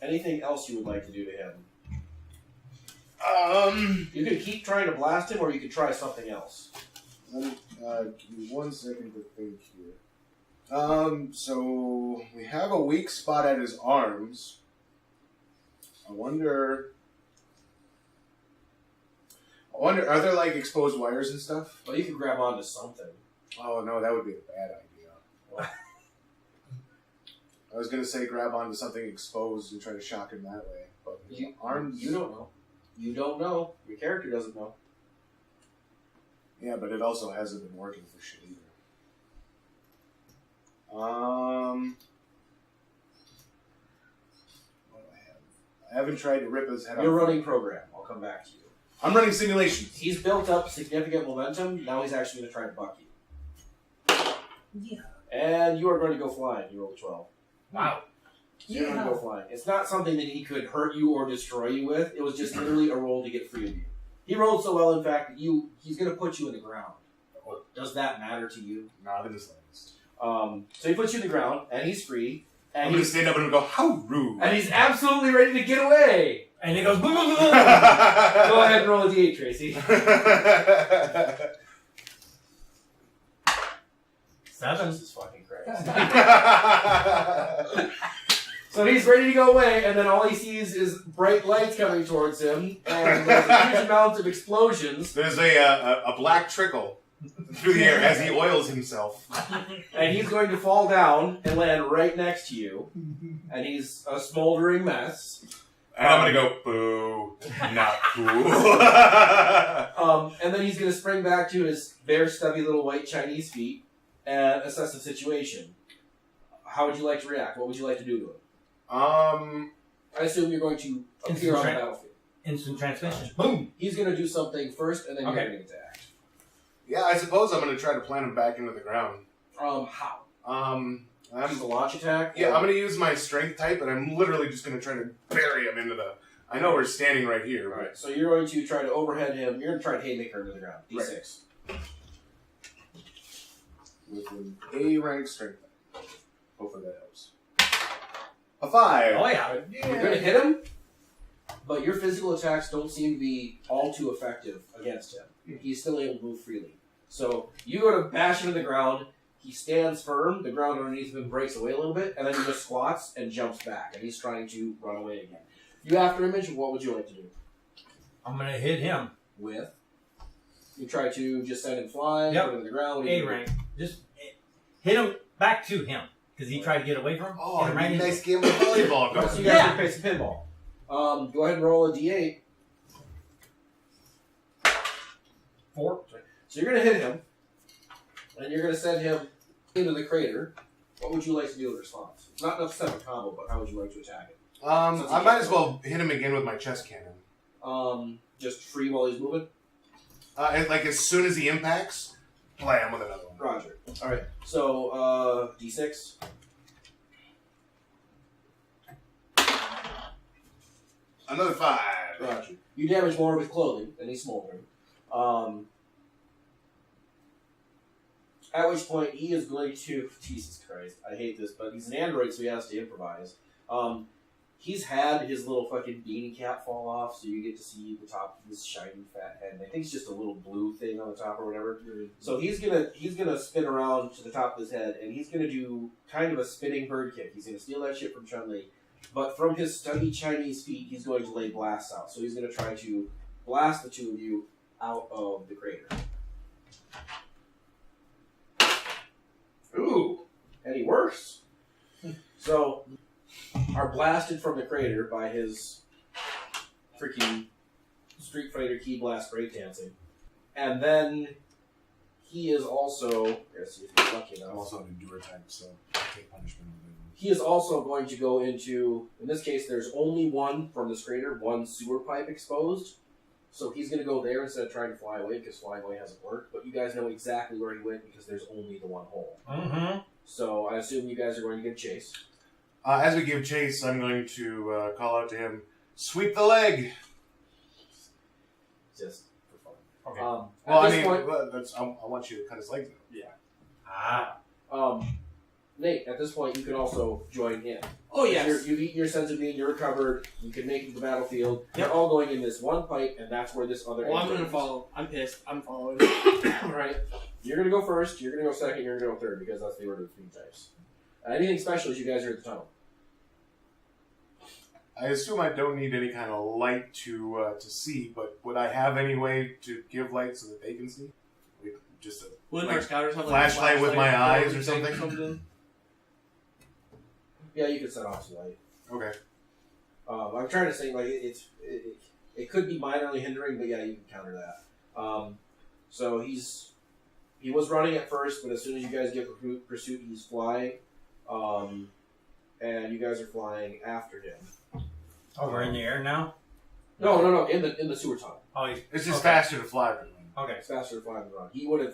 Anything else you would like to do to him? You could keep trying to blast him, or you could try something else. Give me 1 second to think here. So we have a weak spot at his arms. I wonder, are there like exposed wires and stuff? Well, you could grab onto something. Oh no, that would be a bad idea. I was gonna say grab onto something exposed and try to shock him that way, but arms. You don't know. You don't know. Your character doesn't know. Yeah, but it also hasn't been working for shit either. What do I have? I haven't tried to rip his head off. You're running program. I'll come back to you. I'm running simulations. He's built up significant momentum. Now he's actually going to try to buck you. Yeah. And you are going to go flying. You rolled a 12. Wow. You're going to go flying. It's not something that he could hurt you or destroy you with. It was just literally a roll to get free of you. He rolled so well, in fact, that he's going to put you in the ground. Does that matter to you? Not in the slightest. So he puts you in the ground, and he's free. And I'm going to stand up and go, how rude. And he's absolutely ready to get away. And he goes, boom, boom, boom. Go ahead and roll a d8, Tracy. 7. Jesus fucking Christ. So he's ready to go away, and then all he sees is bright lights coming towards him, and there's a huge amount of explosions. There's a black trickle through the air as he oils himself. And he's going to fall down and land right next to you, and he's a smoldering mess. And I'm going to go, boo, not cool. And then he's going to spring back to his bare, stubby little white Chinese feet and assess the situation. How would you like to react? What would you like to do to him? I assume you're going to appear on the battlefield. Instant transmission. Boom! He's going to do something first, and then you're going to attack. Yeah, I suppose I'm going to try to plant him back into the ground. How? Just a launch attack? Yeah, I'm going to use my strength type, and I'm literally just going to try to bury him into the... I know we're standing right here. Right. Right, so you're going to try to overhead him. You're going to try to haymaker into the ground. D6. Right. With an A-rank strength type. Hopefully that helps. A 5. Oh, yeah. You're going to hit him, but your physical attacks don't seem to be all too effective against him. He's still able to move freely. So you go to bash him to the ground. He stands firm. The ground underneath him breaks away a little bit, and then he just squats and jumps back, and he's trying to run away again. You after Image, what would you like to do? I'm going to hit him. With? You try to just send him flying, Yep. put him to the ground. A rank. Just hit him back to him. Because he tried to get away from him. Oh, right into nice game of volleyball. So you guys can play some pinball. Go ahead and roll a d8. 4. So you're going to hit him, and you're going to send him into the crater. What would you like to do in response? It's not enough to set a combo, but how would you like to attack it? I might as well hit him again with my chest cannon. Just free while he's moving? And like as soon as he impacts, blam with another one. Roger. Alright, so D6. Another 5. Roger. You damage more with clothing, and he's smoldering. At which point he is going to... Jesus Christ, I hate this, but he's an android, so he has to improvise. He's had his little fucking beanie cap fall off, so you get to see the top of his shiny fat head. And I think it's just a little blue thing on the top or whatever. So he's gonna spin around to the top of his head, and he's gonna do kind of a spinning bird kick. He's gonna steal that shit from Chun-Li, but from his stubby Chinese feet, he's going to lay blasts out. So he's gonna try to blast the two of you out of the crater. Ooh, and he works. So, are blasted from the crater by his freaking Street Fighter key blast breakdancing. And then he is also, let's see if he's lucky enough. I'm also an endure type, so I take punishment. He is also going to go into, in this case, there's only one from this crater, one sewer pipe exposed. So he's going to go there instead of trying to fly away, because flying away hasn't worked. But you guys know exactly where he went because there's only the one hole. Mm-hmm. So I assume you guys are going to give chase. As we give chase, I'm going to call out to him, sweep the leg! Just for fun. Okay. At this point, I want you to cut his legs out. yeah. Ah. Nate, at this point, you can also join in. Oh, yes. You've eaten your sense of being, you're recovered, you can make it to the battlefield. You're all going in this one pipe, and that's where this other... Well, I'm going to follow. I'm pissed. I'm following. Alright. You're going to go first, you're going to go second, you're going to go third, because that's the order of the types. Anything special as you guys are at the tunnel? I assume I don't need any kind of light to see, but would I have any way to give light so that they can see? Like, just a Wouldn't our scouters have like flashlight with my eyes or thing something? Yeah, you could set off some light. Okay. I'm trying to say, like, it could be minorly hindering, but yeah, you can counter that. So he was running at first, but as soon as you guys get pursuit, he's flying. And you guys are flying after him. Oh, we're in the air now? No, in the sewer tunnel. Oh, It's just faster to fly than run. okay. It's faster to fly than run. He would have,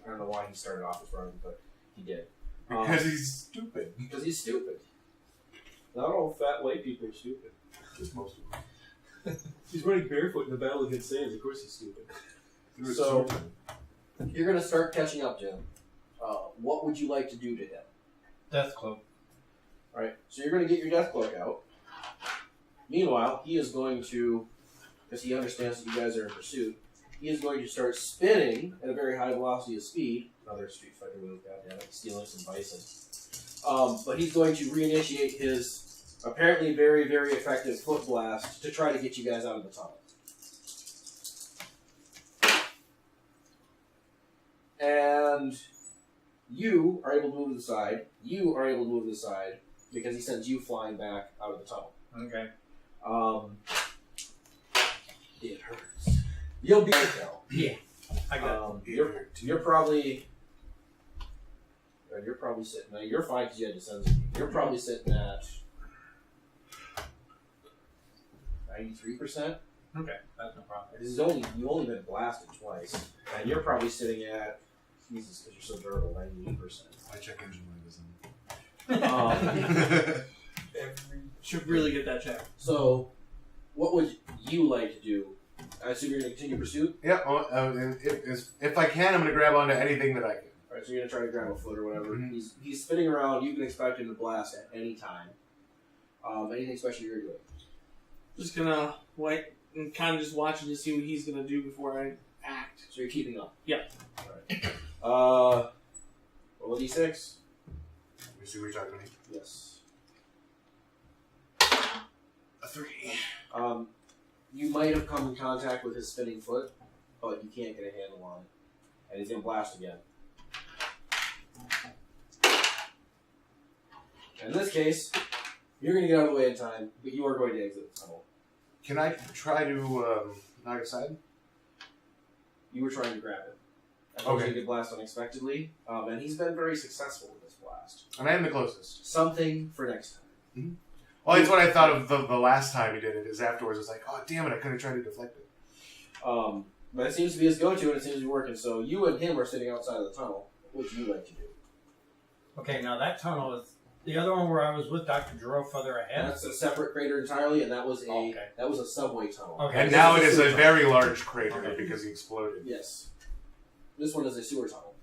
I don't know why he started off as running, but he did. Because he's stupid. Because he's stupid. Not all fat white people are stupid. Just most of them. He's running barefoot in the battle against Sands. Of course he's stupid. They're So- stupid. You're going to start catching up to him. What would you like to do to him? Death cloak. Alright, so you're going to get your death cloak out. Meanwhile, he is going to, because he understands that you guys are in pursuit, he is going to start spinning at a very high velocity of speed. Another Street Fighter move, goddammit, stealing some bison. But he's going to reinitiate his apparently very, very effective foot blast to try to get you guys out of the tunnel. And you are able to move to the side. You are able to move to the side because he sends you flying back out of the tunnel. Okay. It hurts. You'll be though. Yeah. I got You're probably sitting. Now you're fine because you had descends. You're probably sitting at 93%. Okay. That's no problem. You've only been blasted twice, and you're probably sitting at Jesus because you're so durable, 98%. My check engine light is on. Should really get that checked. So, what would you like to do? I assume you're going to continue pursuit? Yeah, if I can, I'm going to grab onto anything that I can. Alright, so you're going to try to grab a foot or whatever. Mhm. He's spinning around. You can expect him to blast at any time. Anything special you're doing? Just gonna wait and kind of just watching to see what he's gonna do before I act. So you're keeping up? Yep. Alright. Roll a d6. Let me see what you're talking about. Yes. A 3. You might have come in contact with his spinning foot, but you can't get a handle on it. And he's going to blast again. And in this case, you're going to get out of the way in time, but you are going to exit the tunnel. Can I try to knock it aside? You were trying to grab it. Okay. He could blast unexpectedly, and he's been very successful with this blast. And I am the closest. Something for next time. Well, it's what I thought of the last time he did it, is afterwards it's like, oh, damn it, I could have tried to deflect it. But it seems to be his go-to, and it seems to be working. So you and him are sitting outside of the tunnel. What would you like to do? Okay, now that tunnel is the other one where I was with Dr. Gero further ahead. That's a separate crater entirely, and that was a Okay. that was a subway tunnel. Okay. And This now it is sewer a tunnel. very large crater Okay. because he exploded. Yes. This one is a sewer tunnel.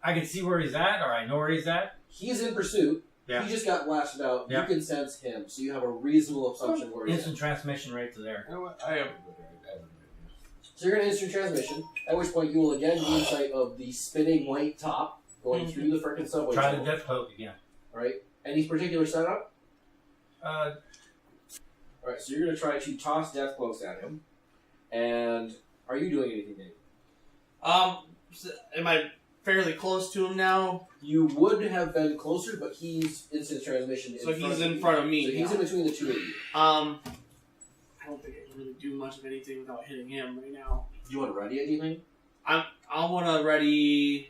I can see where he's at, or I know where he's at. He's in pursuit. Yeah. He just got blasted out. Yeah. You can sense him, so you have a reasonable assumption where he's Instant at. transmission right to there. You know what? I am. So you're going to instant transmission, at which point you will again gain sight of the spinning white top going through the frickin' subway Try the tunnel. death cloak again. Right? Any particular setup? Alright, so you're going to try to toss death cloaks at him. And are you doing anything, Nate? So am I fairly close to him now? You would have been closer, but he's instant transmission. So he's in front of me. So he's now. in between the two of you. I don't think I can really do much of anything without hitting him right now. Do you want to ready anything? I want to ready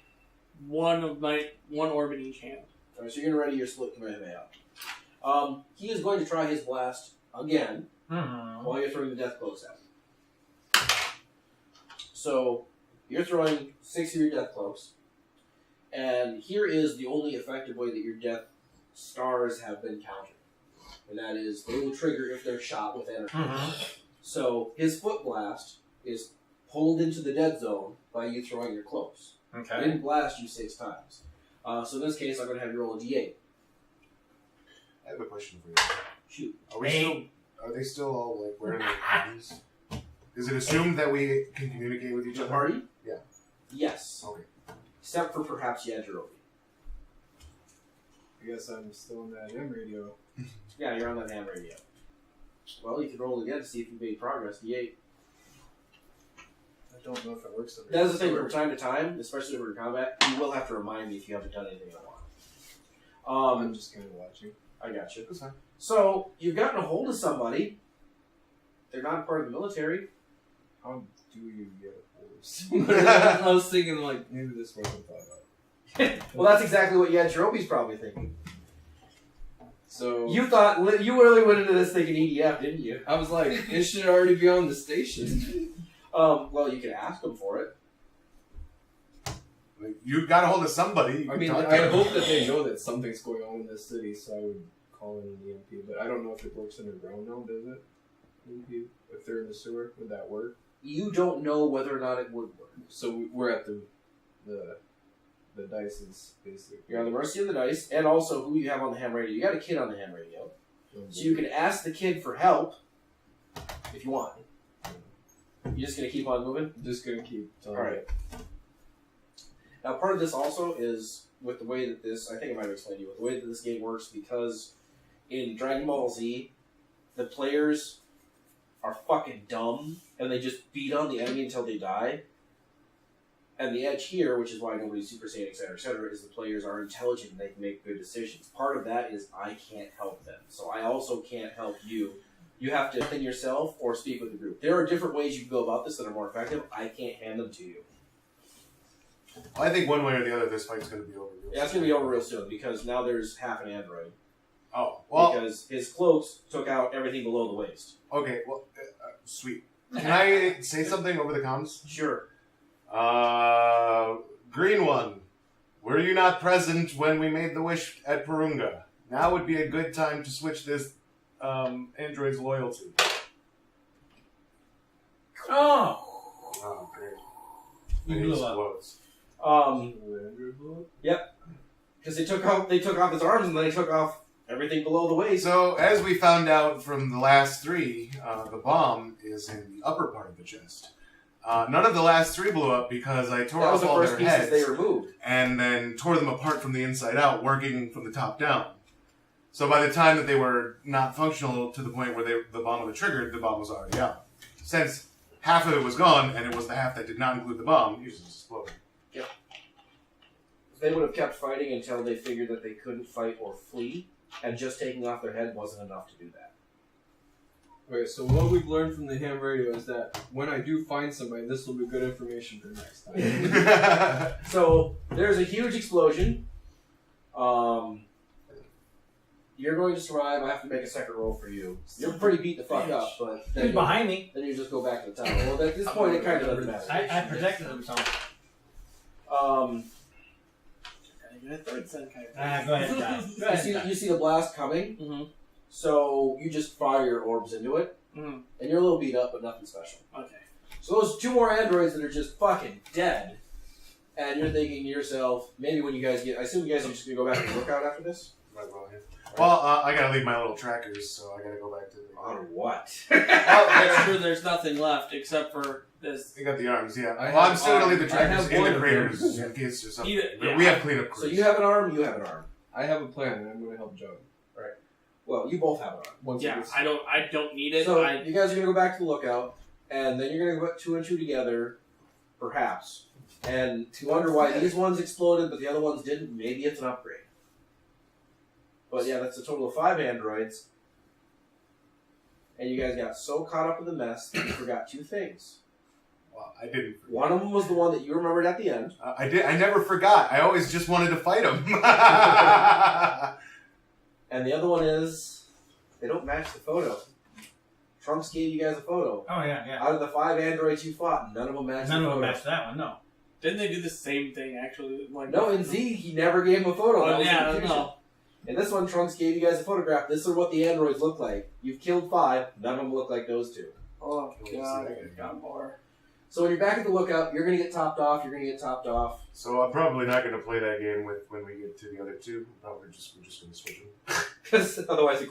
one orb in each hand. Alright, so you're going to ready your split Kamehameha. He is going to try his blast again while you're throwing the death cloaks at him. So you're throwing 6 of your death cloaks, and here is the only effective way that your death stars have been countered. And that is, they will trigger if they're shot with energy. So his foot blast is pulled into the dead zone by you throwing your cloaks. It Okay. didn't blast you 6 times. So in this case, I'm going to have you roll a d8. I have a question for you. Shoot. Are they still all like wearing their parties? Is it assumed that we can communicate with each The other? party? Yeah. Yes. Okay. Except for perhaps Gero. I guess I'm still on that ham radio. Yeah, you're on that ham radio. Well, you can roll again to see if you made progress. D8. I don't know if it works. That's the thing, from time to time, especially over combat, you will have to remind me if you haven't done anything I want. I'm just kind of watching. I got you. That's fine. So, you've gotten a hold of somebody. They're not part of the military. How do you get a horse? I was thinking, like, maybe this wasn't thought of. Well, that's exactly what Yajirobe's probably thinking. So You you really went into this thinking EDF, didn't you? I was like, it should already be on the station. Well, you could ask them for it. Like, you got a hold of somebody. You I can mean, talk to I them. hope that they know that something's going on in this city, so I would call in an EMP. But I don't know if it works underground now, does it? EMP? If they're in the sewer, would that work? You don't know whether or not it would work. So we're at the dice is basically. You're on the mercy of the dice, and also who you have on the ham radio. You got a kid on the ham radio. So you can ask the kid for help if you want. You're just going to keep on moving? I'm just gonna keep telling Alright. Now, part of this also is with the way that this, I think I might have explained to you, with the way that this game works, because in Dragon Ball Z, the players are fucking dumb, and they just beat on the enemy until they die. And the edge here, which is why nobody's Super Saiyan, etc., is the players are intelligent and they can make good decisions. Part of that is I can't help them, so I also can't help you. You have to think yourself or speak with the group. There are different ways you can go about this that are more effective. I can't hand them to you. I think one way or the other, this fight's going to be over. Yeah, it's going to be over real soon because now there's half an android. Oh, well. Because his cloaks took out everything below the waist. Okay, well, sweet. Can I say something over the comms? Sure. Green one, were you not present when we made the wish at Purunga? Now would be a good time to switch this android's loyalty. Oh! Oh, great. You It blew up. explodes. Yep. Because they took off his arms and then they took off everything below the waist. So, as we found out from the last three, the bomb is in the upper part of the chest. None of the last three blew up because I tore That was off the all first their pieces heads they removed. and then tore them apart from the inside out, working from the top down. So by the time that they were not functional to the point where the bomb was triggered, the bomb was already out. Since half of it was gone, and it was the half that did not include the bomb, it just exploded. Yep. They would have kept fighting until they figured that they couldn't fight or flee, and just taking off their head wasn't enough to do that. Okay, so what we've learned from the ham radio is that when I do find somebody, this will be good information for next time. So there's a huge explosion. You're going to survive. I have to make a second roll for you. You're pretty beat the fuck up, but He was behind me. then you just go back to the tower. Well, at this point, it kind of doesn't matter. I protected him, so. Get a third Senkai. Go ahead, guys. Go ahead, guys. You see the blast coming, Mm-hmm. so you just fire your orbs into it, Mm-hmm. and you're a little beat up, but nothing special. Okay. So those two more androids that are just fucking dead, and you're thinking to yourself, maybe when you guys get, I assume you guys are just gonna go back to the lookout after this. Might as well, yeah. Well, I gotta leave my little trackers, so I gotta go back to the... On what? I'm sure there's nothing left except for this. I got the arms, yeah. I Well, I'm have- still gonna leave the I trackers have in one the of craters those. in case there's something. Yeah. We have cleanup So crews. you have an arm, you have an arm. I have a plan, and I'm going to help Joe. Well, you both have an arm. Once Yeah, it gets- I don't need it. So you guys are gonna go back to the lookout, and then you're gonna put two and two together, perhaps. And to wonder why these ones exploded but the other ones didn't, maybe it's an upgrade. But yeah, that's a total of 5 androids. And you guys got so caught up in the mess that you forgot 2 things. Well, I didn't. One of them was the one that you remembered at the end. I did. I never forgot. I always just wanted to fight them. And the other one is, they don't match the photo. Trunks gave you guys a photo. Oh, yeah, yeah. Out of the 5 androids you fought, none of them matched None the of photo. them matched that one, no. Didn't they do the same thing actually? Like No, in Z, he never gave him a photo. That Oh, was yeah, the confusion. no. In this one, Trunks gave you guys a photograph. This is what the androids look like. You've killed 5. None of them look like those 2. Oh god, I got more. So when you're back at the lookout, you're going to get topped off. You're going to get topped off. So I'm probably not going to play that game when we get to the other two. We're just going to switch them. Because otherwise,